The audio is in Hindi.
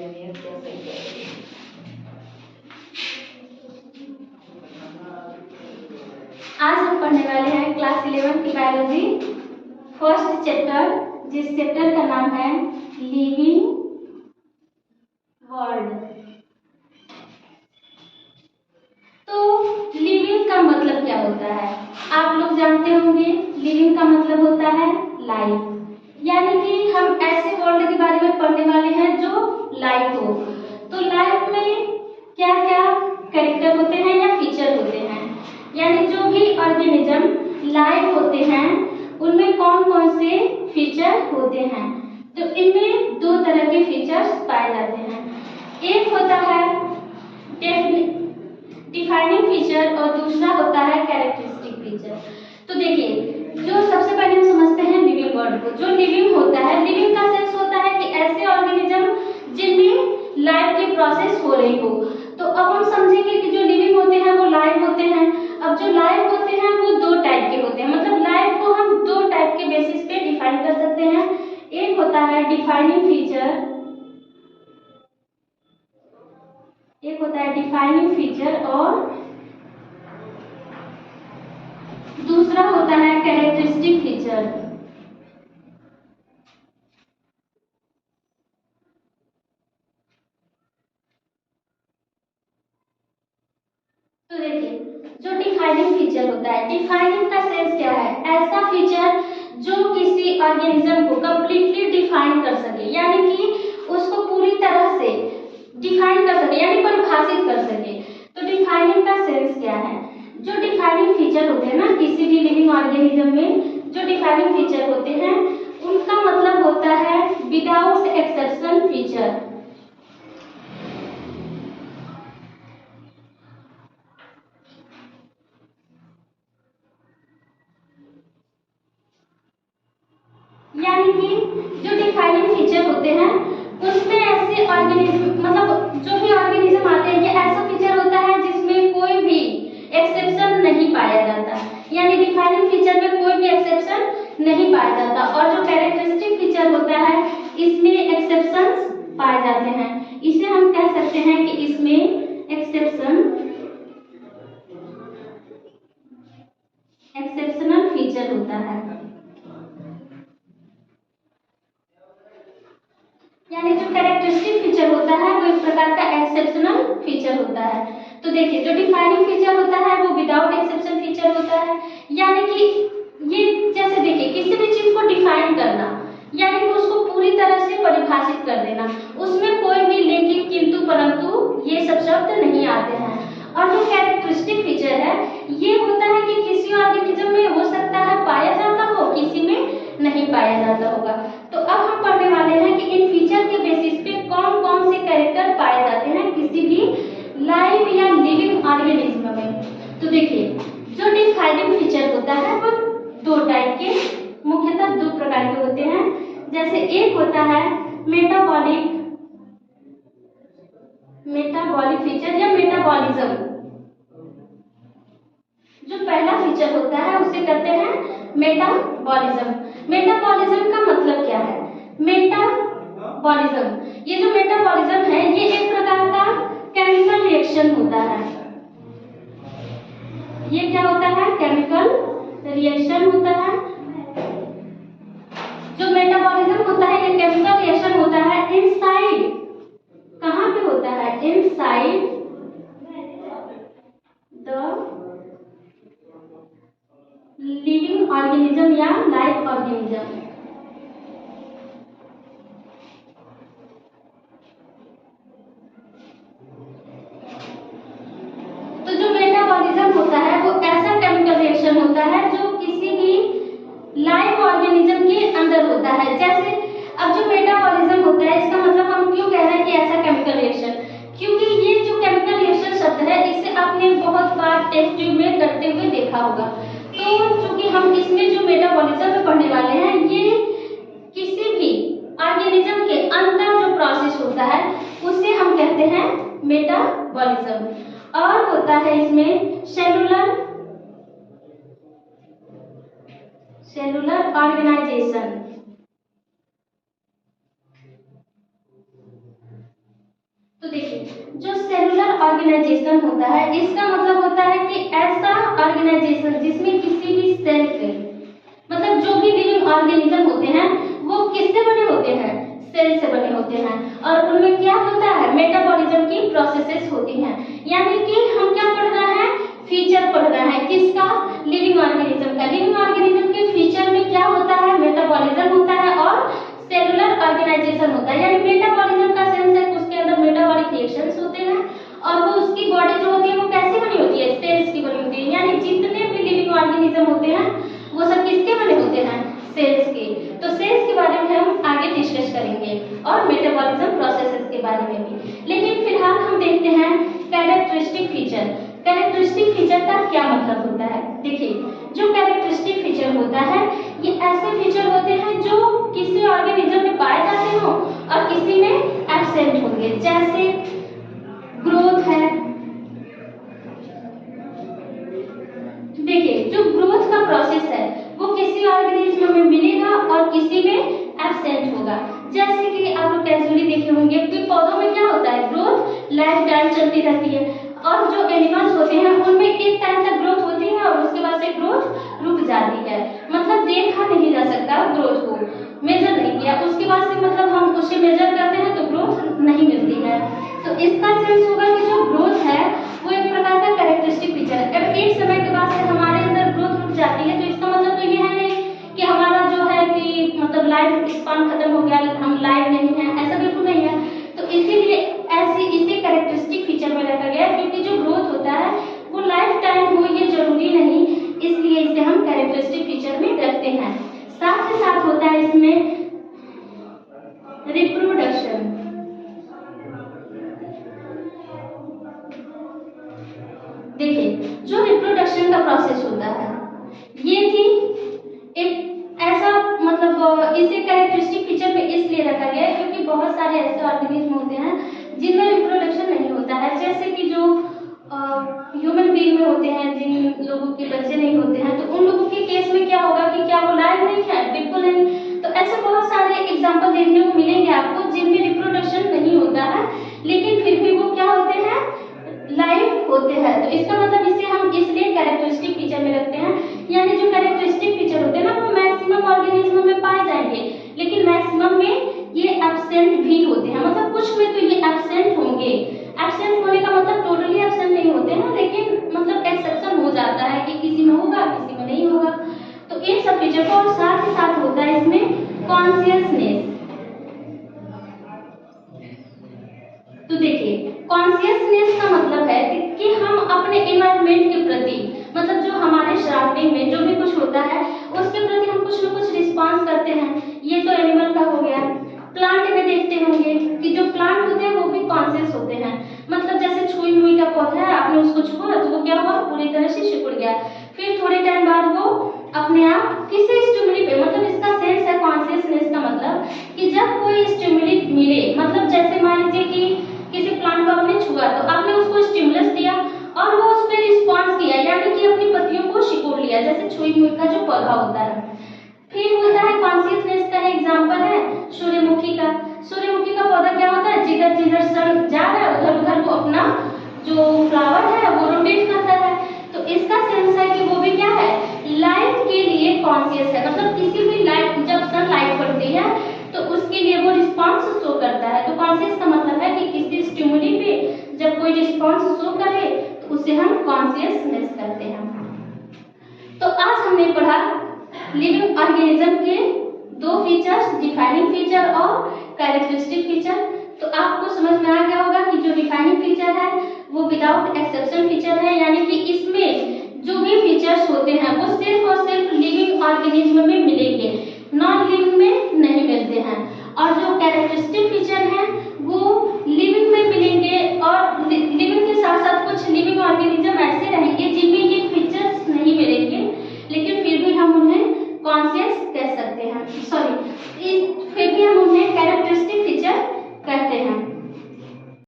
आज हम पढ़ने वाले हैं क्लास 11 की बायोलॉजी फर्स्ट चैप्टर, जिस चैप्टर का नाम है लिविंग वर्ल्ड। तो लिविंग का मतलब क्या होता है आप लोग जानते होंगे। लिविंग का मतलब होता है लाइफ, यानी कि हम ऐसे वर्ल्ड के बारे में पढ़ने वाले हैं जो लाइफ हो। तो लाइफ में क्या क्या कैरेक्टर होते हैं या फीचर होते हैं, यानी जो भी ऑर्गेनिज्म लाइफ होते हैं उनमें कौन कौन से फीचर होते हैं। तो इनमें दो तरह के फीचर्स पाए जाते हैं, एक होता है डिफाइनिंग फीचर और दूसरा होता है कैरेक्टरिस्टिक फीचर। तो देखिए, जो सबसे पहले हम समझते हैं लिविंग वर्ल्ड को। जो लिविंग होता है, लिविंग का सेंस होता है कि ऐसे ऑर्गेनिज्म जिनमें लाइफ की प्रोसेस हो रही हो। तो अब हम समझेंगे कि जो लिविंग होते हैं वो लाइव होते हैं। अब जो लाइव होते हैं वो दो टाइप के होते हैं, मतलब लाइफ को हम दो टाइप के बेसिस पे डिफाइन कर सकते हैं। एक होता है डिफाइनिंग फीचर, एक होता है डिफाइनिंग फीचर और दूसरा होता है कैरेक्टरिस्टिक फीचर। तो देखिए, जो डिफाइनिंग फीचर होता है, डिफाइनिंग का सेंस क्या है, ऐसा फीचर जो किसी ऑर्गेनिज्म को कंप्लीटली डिफाइन कर सके, यानी कि उसको पूरी तरह से डिफाइन कर सके, यानी परिभाषित कर सके। तो डिफाइनिंग का सेंस क्या है, जो डिफाइनिंग फीचर होते हैं ना किसी भी लिविंग ऑर्गेनिज्म में, जो डिफाइनिंग फीचर होते हैं उनका मतलब होता है विदाउट एक्सेप्शन फीचर। यानी कि जो डिफाइनिंग फीचर होते हैं उसमें ऐसे ऑर्गेनिज्म, मतलब जो भी ऑर्गेनिज्म आते हैं, ये ऐसा फीचर होता है जिसमें कोई भी एक्सेप्शन नहीं पाया जाता, यानी डिफाइनिंग फीचर में कोई भी एक्सेप्शन नहीं पाया जाता। और जो कैरेक्टरिस्टिक फीचर होता है इसमें एक्सेप्शंस पाए जाते हैं। इसे हम कह सकते हैं कि इसमें एक्सेप्शनल फीचर होता है, यानी जो कैरेक्टरिस्टिक फीचर होता है वो एक प्रकार का एक्सेप्शनल फीचर होता है। तो देखिए, जो डिफाइनिंग फीचर होता है वो विदाउट एक्सेप्शन फीचर होता है, यानी कि ये जैसे देखिए किसी भी चीज को डिफाइन करना, यानी कि उसको पूरी तरह से परिभाषित कर देना, उसमें कोई भी लेकिन किंतु परंतु ये सब शब्द नहीं आते हैं। और जो कैरेक्टरिस्टिक फीचर है ये होता है कि किसी ऑर्गेनिज्म में हो सकता है पाया जाता हो, किसी में नहीं पाया जाता होगा। तो अब हम पढ़ने वाले हैं कि इन फीचर के बेसिस पे कौन कौन से कैरेक्टर पाए जाते हैं किसी भी लाइव या लिविंग ऑर्गेनिज्म में। तो देखिए, जो डिफाइनिंग फीचर होता है वो दो टाइप के, मुख्यतः दो प्रकार के होते हैं। जैसे एक होता है मेटाबॉलिक फीचर या मेटाबॉलिज्म। जो पहला फीचर होता है उसे कहते हैं मेटाबॉलिज्म। मेटाबॉलिज्म का मतलब क्या है, मेटाबॉलिज्म, ये जो मेटाबॉलिज्म है ये एक प्रकार का केमिकल रिएक्शन होता है। ये क्या होता है, केमिकल रिएक्शन होता है। जो मेटाबॉलिज्म होता है ये केमिकल रिएक्शन होता है इनसाइड, कहां पे होता है, इनसाइड द लिविंग ऑर्गेनिज्म या लाइव ऑर्गेनिज्म। तो जो मेटाबॉलिज्म होता है वो ऐसा केमिकल रिएक्शन होता है जो किसी भी लाइव ऑर्गेनिज्म के अंदर होता है। जैसे अब जो मेटाबॉलिज्म होता है इसका मतलब हम क्यों कह रहे हैं कि ऐसा केमिकल रिएक्शन, क्योंकि ये जो केमिकल रिएक्शन शब्द है इसे आपने बहुत बार टेस्ट ट्यूब में करते हुए देखा होगा। तो चूंकि हम इसमें जो मेटाबॉलिज्म में पढ़ने वाले हैं ये किसी भी ऑर्गेनिज्म के अंदर जो प्रोसेस होता है उसे हम कहते हैं मेटाबॉलिज्म। और होता है इसमें सेलुलर ऑर्गेनाइजेशन। जो सेलुलर ऑर्गेनाइजेशन होता है, इसका मतलब होता है कि ऐसा ऑर्गेनाइजेशन जिसमें किसी भी सेल से, मतलब जो भी लिविंग ऑर्गेनिज्म होते हैं वो किससे बने होते हैं, सेल से बने होते हैं, और उनमें क्या होता है, मेटाबॉलिज्म की प्रोसेसेस होती हैं। यानी कि हम क्या पढ़ रहे हैं, फीचर पढ़ रहे हैं, किसका, लिविंग ऑर्गेनिज्म का। लिविंग ऑर्गेनिज्म के फीचर में क्या होता है, मेटाबॉलिज्म होता है और सेलुलर ऑर्गेनाइजेशन होता है। यानी मेटाबॉलिज्म का सेंस है उसके अंदर मेटाबॉलिक रिएक्शंस होते हैं और वो उसकी बॉडी जो होती है वो कैसे बनी होती है, सेल्स की बनी होती है। यानी जितने भी लिविंग ऑर्गेनिज्म होते हैं वो सब किसके बने होते हैं, सेल्स के। तो सेल्स के बारे में हम आगे डिस्कस करेंगे और मेटाबॉलिज्म प्रोसेसेस के बारे में भी। लेकिन फिलहाल हम देखते हैं कैरेक्टरिस्टिक फीचर। कैरेक्टरिस्टिक फीचर का क्या मतलब होता है, देखिए जो कैरेक्टरिस्टिक फीचर होता है ये ऐसे फीचर होते हैं जो किसी ऑर्गेनिज्म में पाए जाते हो और किसी में एब्सेंट होंगे। जैसे ग्रोथ है, देखिए जो ग्रोथ का प्रोसेस है वो किसी ऑर्गेनिज्म में मिलेगा और किसी में एब्सेंट होगा। जैसे कि आप लोग कैजुअली देखे होंगे कि पौधों में क्या होता है, ग्रोथ लाइफ टाइम चलती रहती है और जो एनिमल्स होते हैं उनमें एक टाइम तक ग्रोथ होती है और उसके बाद से ग्रोथ रुक जाती है। मतलब देखा नहीं जा सकता, ग्रोथ को मेजर नहीं किया उसके बाद से, मतलब हम उसे मेजर करते हैं तो ग्रोथ नहीं मिलती है। तो इसका सेंस होगा कि जो ग्रोथ है वो एक प्रकार का कैरेक्टरिस्टिक फीचर है। अब एक समय के बाद से हमारे अंदर ग्रोथ रुक जाती है तो इसका मतलब तो ये है नहीं कि हमारा जो है कि मतलब लाइफ स्पान खत्म हो गया, हम लाइव नहीं है, ऐसा बिल्कुल नहीं है। तो इसीलिए ऐसी इसे कैरेक्टरिस्टिक फीचर में रखा गया क्योंकि जो ग्रोथ होता है वो लाइफ टाइम हो ये जरूरी नहीं, इसलिए इसे हम कैरेक्टरिस्टिक फीचर में रखते हैं। साथ ही साथ होता है इसमें रिप्रोडक्शन। देखिए जो रिप्रोडक्शन का प्रोसेस होता है ये भी एक ऐसा मतलब इसे कैरेक्टरिस्टिक फीचर में इसलिए रखा गया है क्योंकि बहुत सारे ऐसे ऑर्गेनिज्म होते हैं जिनमें रिप्रोडक्शन नहीं होता है। जैसे कि जो ह्यूमन बीइंग में होते हैं, जिन लोगों के बच्चे नहीं होते हैं, तो उन लोगों के केस में क्या होगा कि क्या वो लाइव नहीं है, बिल्कुल नहीं। तो ऐसे बहुत सारे एग्जाम्पल देखने को मिलेंगे आपको जिनमें रिप्रोडक्शन नहीं होता है लेकिन फिर भी वो क्या होते हैं, लाइव होते हैं। तो इसका मतलब इसे हम इसलिए कैरेक्टरिस्टिक फीचर में रखते हैं। यानी जो कैरेक्टरिस्टिक फीचर होते हैं ना वो मैक्सिमम ऑर्गेनिज्म में पाए जाएंगे लेकिन मैक्सिमम में ये एब्सेंट भी होते हैं, मतलब कुछ में तो ये एब्सेंट होंगे। एब्सेंट होने का मतलब टोटली एब्सेंट नहीं होते हैं लेकिन मतलब एक्सेप्शन हो जाता है कि किसी में होगा किसी में नहीं होगा। तो इन सब फीचर को और साथ ही साथ होता है इसमें कॉन्शियसनेस। तो देखिए कॉन्शियसनेस का मतलब है कि हम अपने एनवायरनमेंट के प्रति, मतलब जो हमारे सराउंडिंग में जो भी कुछ होता है उसके प्रति हम कुछ न कुछ रिस्पांस करते हैं। ये तो एनिमल का हो गया। प्लांट में देखते होंगे कि जो प्लांट होते हैं वो भी कॉन्शियस होते हैं, मतलब जैसे छुई मुई का पौधा है, आपने उसको छुआ तो वो क्या हुआ, पूरी तरह से सिकुड़ गया। फिर थोड़े टाइम बाद वो अपने आप किसी स्टिमुली पे, मतलब इसका सेंस है कॉन्शियसनेस का मतलब कि जब कोई स्टिमुली मिले, मतलब जैसे मान लीजिए कि किसी प्लांट को आपने छुआ तो आपने उसको स्टिमुलस दिया और वो उस पर रिस्पॉन्स किया, यानी कि अपनी पत्तियों को सिकोड़ लिया, जैसे छुई मुई का जो पौधा होता है। फिर होता है कॉन्शियसनेस का एग्जांपल है सूर्यमुखी का। सूर्यमुखी का पौधा क्या होता है, जिधर जिधर सन जा रहा है उधर उधर वो अपना जो फ्लावर है वो रोटेट करता है। तो इसका सेंस है कि वो भी क्या है, लाइट के लिए कॉन्शियस है, मतलब किसी भी लाइट, जब सन लाइट पड़ती है तो उसके लिए वो रिस्पॉन्स शो करता है। तो कॉन्शियस का मतलब है कि किसी स्टिमुली पे जब कोई रिस्पॉन्स शो करे तो उसे हम कॉन्शियसनेस कहते हैं। तो आज हमने पढ़ा लिविंग ऑर्गेनिज्म के दो फीचर्स, डिफाइनिंग फीचर और कैरेक्टरिस्टिक फीचर। तो आपको समझ में आ गया होगा कि जो डिफाइनिंग फीचर है वो विदाउट एक्सेप्शन फीचर है, यानी कि इसमें जो भी फीचर्स होते हैं वो सिर्फ और सिर्फ लिविंग ऑर्गेनिज्म में मिलेंगे, नॉन लिविंग में नहीं मिलते हैं। और जो कैरेक्टरिस्टिक फीचर है वो लिविंग में मिलेंगे और लिविंग के साथ साथ कुछ लिविंग ऑर्गेनिज्म ऐसे रहेंगे जिनमें ये फीचर्स नहीं मिलेंगे लेकिन फिर भी हम उन्हें कॉन्शियस कह सकते हैं, फिर भी हम उन्हें कैरेक्टरिस्टिक फीचर कहते हैं।